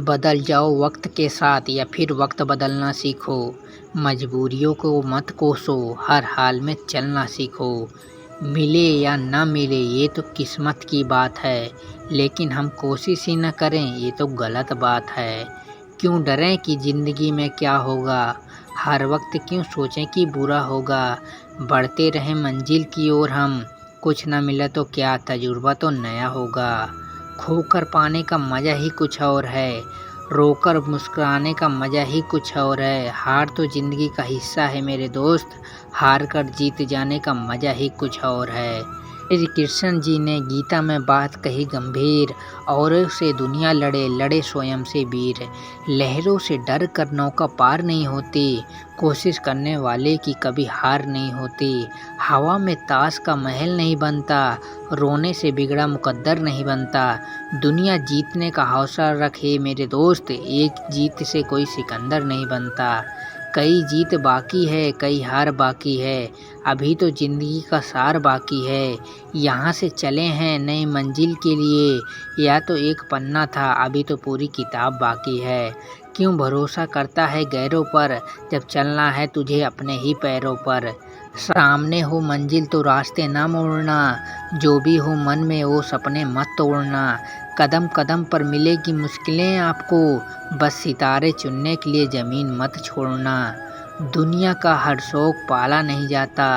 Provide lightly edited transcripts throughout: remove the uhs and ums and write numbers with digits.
बदल जाओ वक्त के साथ या फिर वक्त बदलना सीखो। मजबूरियों को मत कोसो, हर हाल में चलना सीखो। मिले या ना मिले ये तो किस्मत की बात है, लेकिन हम कोशिश ही न करें ये तो गलत बात है। क्यों डरें कि ज़िंदगी में क्या होगा, हर वक्त क्यों सोचें कि बुरा होगा। बढ़ते रहें मंजिल की ओर हम, कुछ न मिला तो क्या तजुर्बा तो नया होगा। खोकर पाने का मज़ा ही कुछ और है, रोकर मुस्कुराने का मज़ा ही कुछ और है। हार तो ज़िंदगी का हिस्सा है मेरे दोस्त, हार कर जीत जाने का मज़ा ही कुछ और है। श्री कृष्ण जी ने गीता में बात कही गंभीर, औरों से दुनिया लड़े लड़े स्वयं से वीर। लहरों से डर कर नौका पार नहीं होती, कोशिश करने वाले की कभी हार नहीं होती। हवा में ताश का महल नहीं बनता, रोने से बिगड़ा मुकद्दर नहीं बनता। दुनिया जीतने का हौसला रखे मेरे दोस्त, एक जीत से कोई सिकंदर नहीं बनता। कई जीत बाकी है, कई हार बाकी है, अभी तो ज़िंदगी का सार बाकी है। यहाँ से चले हैं नई मंजिल के लिए, या तो एक पन्ना था अभी तो पूरी किताब बाकी है। क्यों भरोसा करता है गैरों पर, जब चलना है तुझे अपने ही पैरों पर। सामने हो मंजिल तो रास्ते ना मोड़ना, जो भी हो मन में वो सपने मत तोड़ना। कदम कदम पर मिलेगी मुश्किलें आपको, बस सितारे चुनने के लिए ज़मीन मत छोड़ना। दुनिया का हर शौक पाला नहीं जाता,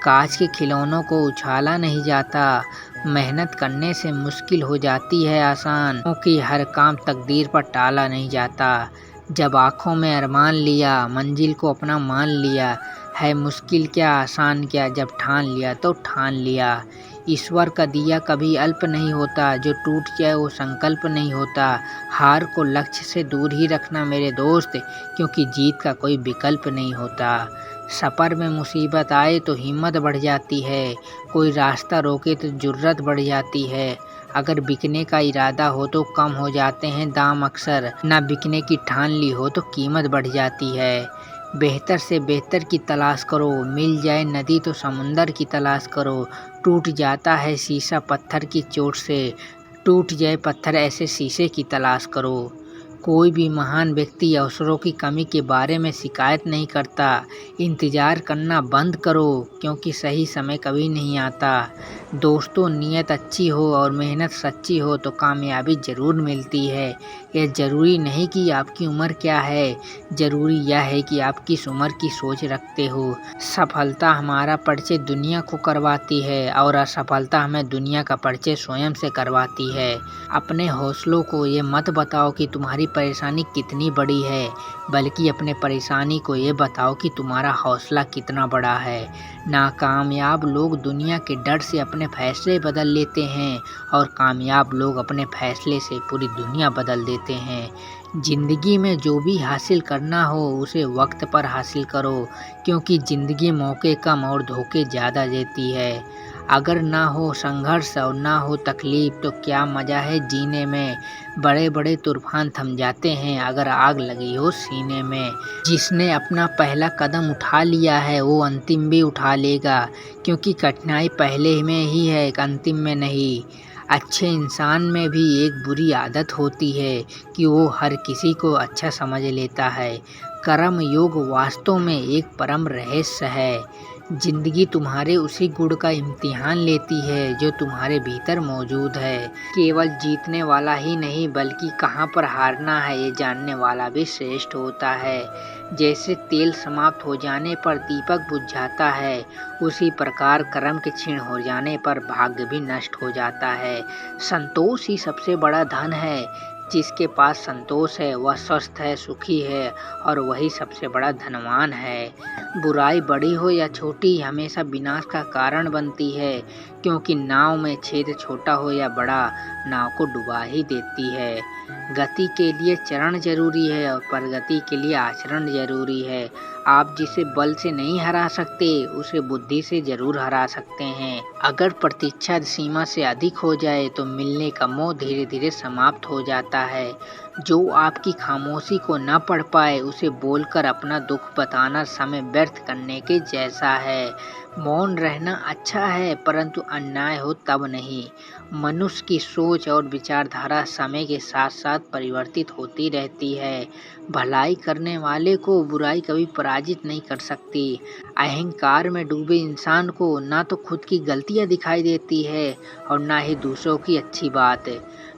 कांच के खिलौनों को उछाला नहीं जाता। मेहनत करने से मुश्किल हो जाती है आसान, क्योंकि हर काम तकदीर पर टाला नहीं जाता। जब आँखों में अरमान लिया, मंजिल को अपना मान लिया, है मुश्किल क्या आसान क्या, जब ठान लिया तो ठान लिया। ईश्वर का दिया कभी अल्प नहीं होता, जो टूट जाए वो संकल्प नहीं होता। हार को लक्ष्य से दूर ही रखना मेरे दोस्त, क्योंकि जीत का कोई विकल्प नहीं होता। सफ़र में मुसीबत आए तो हिम्मत बढ़ जाती है, कोई रास्ता रोके तो जुर्रत बढ़ जाती है। अगर बिकने का इरादा हो तो कम हो जाते हैं दाम अक्सर, ना बिकने की ठान ली हो तो कीमत बढ़ जाती है। बेहतर से बेहतर की तलाश करो, मिल जाए नदी तो समुंदर की तलाश करो। टूट जाता है शीशा पत्थर की चोट से, टूट जाए पत्थर ऐसे शीशे की तलाश करो। कोई भी महान व्यक्ति अवसरों की कमी के बारे में शिकायत नहीं करता। इंतज़ार करना बंद करो, क्योंकि सही समय कभी नहीं आता। दोस्तों नीयत अच्छी हो और मेहनत सच्ची हो तो कामयाबी ज़रूर मिलती है। यह ज़रूरी नहीं कि आपकी उम्र क्या है, ज़रूरी यह है कि आप किस उम्र की सोच रखते हो। सफलता हमारा परिचय दुनिया को करवाती है, और असफलता हमें दुनिया का परिचय स्वयं से करवाती है। अपने हौसलों को ये मत बताओ कि तुम्हारी परेशानी कितनी बड़ी है, बल्कि अपने परेशानी को ये बताओ कि तुम्हारा हौसला कितना बड़ा है। नाकामयाब लोग दुनिया के डर से अपने फैसले बदल लेते हैं, और कामयाब लोग अपने फैसले से पूरी दुनिया बदल देते हैं। ज़िंदगी में जो भी हासिल करना हो उसे वक्त पर हासिल करो, क्योंकि ज़िंदगी मौके कम और धोखे ज़्यादा देती है। अगर ना हो संघर्ष और ना हो तकलीफ तो क्या मज़ा है जीने में। बड़े बड़े तूफान थम जाते हैं अगर आग लगी हो सीने में। जिसने अपना पहला कदम उठा लिया है वो अंतिम भी उठा लेगा, क्योंकि कठिनाई पहले में ही है, अंतिम में नहीं। अच्छे इंसान में भी एक बुरी आदत होती है कि वो हर किसी को अच्छा समझ लेता है। कर्म योग वास्तव में एक परम रहस्य है। जिंदगी तुम्हारे उसी गुण का इम्तिहान लेती है जो तुम्हारे भीतर मौजूद है। केवल जीतने वाला ही नहीं बल्कि कहाँ पर हारना है ये जानने वाला भी श्रेष्ठ होता है। जैसे तेल समाप्त हो जाने पर दीपक बुझ जाता है, उसी प्रकार कर्म के क्षीण हो जाने पर भाग्य भी नष्ट हो जाता है। संतोष ही सबसे बड़ा धन है। जिसके पास संतोष है वह स्वस्थ है, सुखी है, और वही सबसे बड़ा धनवान है। बुराई बड़ी हो या छोटी हमेशा विनाश का कारण बनती है, क्योंकि नाव में छेद छोटा हो या बड़ा नाव को डुबा ही देती है। गति के लिए चरण जरूरी है और प्रगति के लिए आचरण जरूरी है। आप जिसे बल से नहीं हरा सकते उसे बुद्धि से जरूर हरा सकते हैं। अगर प्रतीक्षा सीमा से अधिक हो जाए तो मिलने का मोह धीरे धीरे समाप्त हो जाता है। जो आपकी खामोशी को न पढ़ पाए उसे बोलकर अपना दुख बताना समय व्यर्थ करने के जैसा है। मौन रहना अच्छा है, परंतु अन्याय हो तब नहीं। मनुष्य की सोच और विचारधारा समय के साथ साथ परिवर्तित होती रहती है। भलाई करने वाले को बुराई कभी पराजित नहीं कर सकती। अहंकार में डूबे इंसान को ना तो खुद की गलतियां दिखाई देती है और ना ही दूसरों की अच्छी बात।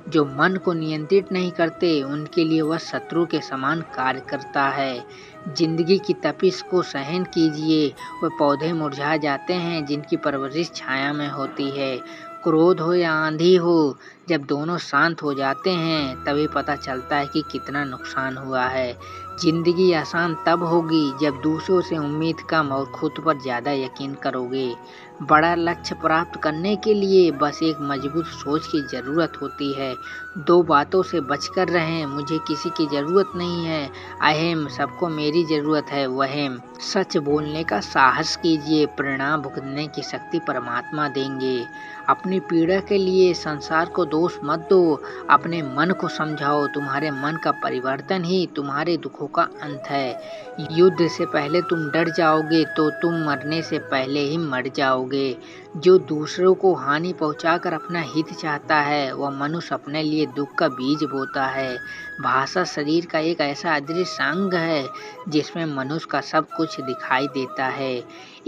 जो मन को नियंत्रित नहीं करते उनके लिए वह शत्रु के समान कार्य करता है। जिंदगी की तपिश को सहन कीजिए। वे पौधे मुरझा जाते हैं जिनकी परवरिश छाया में होती है। क्रोध हो या आंधी हो, जब दोनों शांत हो जाते हैं तभी पता चलता है कि कितना नुकसान हुआ है। जिंदगी आसान तब होगी जब दूसरों से उम्मीद कम और खुद पर ज्यादा यकीन करोगे। बड़ा लक्ष्य प्राप्त करने के लिए बस एक मजबूत सोच की जरूरत होती है। दो बातों से बचकर रहें, मुझे किसी की जरूरत नहीं है, अहम, सबको मेरी जरूरत है, वहम। सच बोलने का साहस कीजिए, परिणाम भुगतने की शक्ति परमात्मा देंगे। अपनी पीड़ा के लिए संसार को दोष मत दो, अपने मन को समझाओ। तुम्हारे मन का परिवर्तन ही तुम्हारे दुखों का अंत है। युद्ध से पहले तुम डर जाओगे तो तुम मरने से पहले ही मर जाओगे। जो दूसरों को हानि पहुंचाकर अपना हित चाहता है वह मनुष्य अपने लिए दुख का बीज बोता है। भाषा शरीर का एक ऐसा अदृश्य अंग है जिसमें मनुष्य का सब कुछ दिखाई देता है।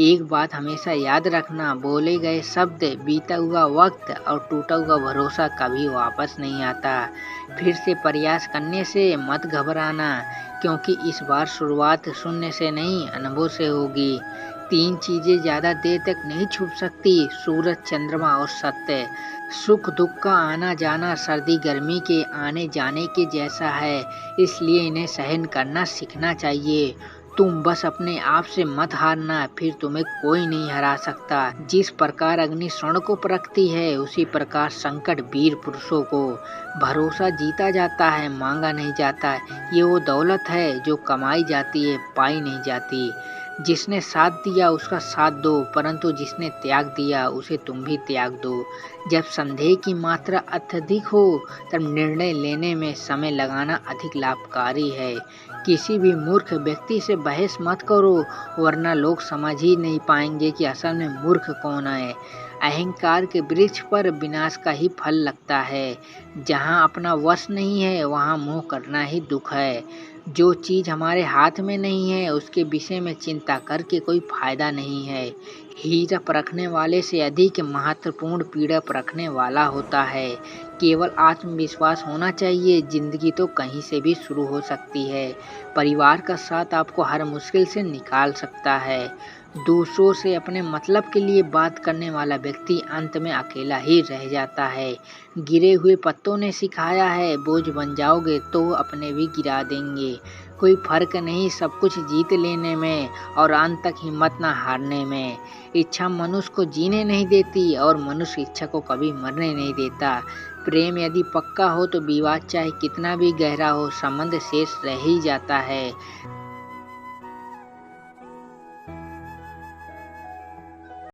एक बात हमेशा याद रखना, बोले गए शब्द, बीता हुआ वक्त और टूटा हुआ भरोसा कभी वापस नहीं आता। फिर से प्रयास करने से मत घबराना, क्योंकि इस बार शुरुआत शून्य से नहीं अनुभव से होगी। तीन चीजें ज्यादा देर तक नहीं छुप सकती, सूरज, चंद्रमा और सत्य। सुख दुख का आना जाना सर्दी गर्मी के आने जाने के जैसा है, इसलिए इन्हें सहन करना सीखना चाहिए। तुम बस अपने आप से मत हारना, फिर तुम्हें कोई नहीं हरा सकता। जिस प्रकार अग्नि स्वर्ण को परखती है उसी प्रकार संकट वीर पुरुषों को। भरोसा जीता जाता है, मांगा नहीं जाता। ये वो दौलत है जो कमाई जाती है, पाई नहीं जाती। जिसने साथ दिया उसका साथ दो, परंतु जिसने त्याग दिया उसे तुम भी त्याग दो। जब संदेह की मात्रा अत्यधिक हो तब निर्णय लेने में समय लगाना अधिक लाभकारी है। किसी भी मूर्ख व्यक्ति से बहस मत करो, वरना लोग समझ ही नहीं पाएंगे कि असल में मूर्ख कौन है। अहंकार के वृक्ष पर विनाश का ही फल लगता है। जहाँ अपना वश नहीं है वहाँ मोह करना ही दुख है। जो चीज हमारे हाथ में नहीं है उसके विषय में चिंता करके कोई फायदा नहीं है। हीरा परखने वाले से अधिक महत्वपूर्ण पीड़ा परखने वाला होता है। केवल आत्मविश्वास होना चाहिए, जिंदगी तो कहीं से भी शुरू हो सकती है। परिवार का साथ आपको हर मुश्किल से निकाल सकता है। दूसरों से अपने मतलब के लिए बात करने वाला व्यक्ति अंत में अकेला ही रह जाता है। गिरे हुए पत्तों ने सिखाया है, बोझ बन जाओगे तो अपने भी गिरा देंगे। कोई फर्क नहीं सब कुछ जीत लेने में और अंत तक हिम्मत न हारने में। इच्छा मनुष्य को जीने नहीं देती और मनुष्य इच्छा को कभी मरने नहीं देता। प्रेम यदि पक्का हो तो विवाद चाहे कितना भी गहरा हो, संबंध शेष रह ही जाता है।